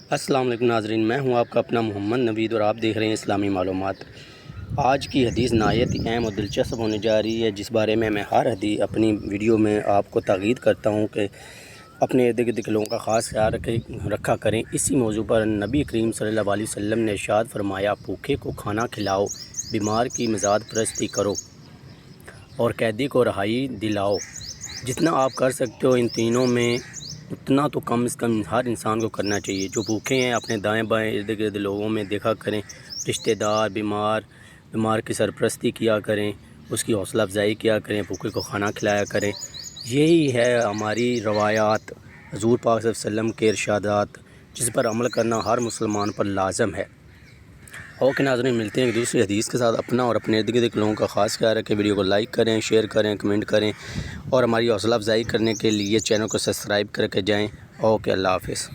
अस्सलाम वालेकुम नाज़रीन, मैं हूं आपका अपना मोहम्मद नवीद और आप देख रहे हैं इस्लामी मालूमात। आज की हदीस नायत अहम और दिलचस्प होने जा रही है, जिस बारे में मैं हर हदीस अपनी वीडियो में आपको ताक़ीद करता हूं कि अपने इर्द गिर्द के लोगों का ख़ास ख्याल रखा करें। इसी मौजू पर नबी करीम सल्लल्लाहु अलैहि वसल्लम ने इरशाद फरमाया, भूखे को खाना खिलाओ, बीमार की मज़ाद परस्ती करो और कैदी को रहाई दिलाओ। जितना आप कर सकते हो इन तीनों में उतना तो कम से कम हर इंसान को करना चाहिए। जो भूखे हैं अपने दाएं बाएं इर्द गिर्द लोगों में देखा करें, रिश्तेदार बीमार की सरपरस्ती किया करें, उसकी हौसला अफजाई किया करें, भूखे को खाना खिलाया करें। यही है हमारी रवायात, हुज़ूर पाक सल्लल्लाहु अलैहि वसल्लम के इरशादात, जिस पर अमल करना हर मुसलमान पर लाजम है। ओके नाज़रीन, मिलते हैं एक दूसरी हदीस के साथ। अपना और अपने इर्द गिर्द के लोगों का ख़ास ख्याल रखें। वीडियो को लाइक करें, शेयर करें, कमेंट करें और हमारी हौसला अफजाई करने के लिए चैनल को सब्सक्राइब करके जाएँ। ओके, अल्लाह हाफ़िज़।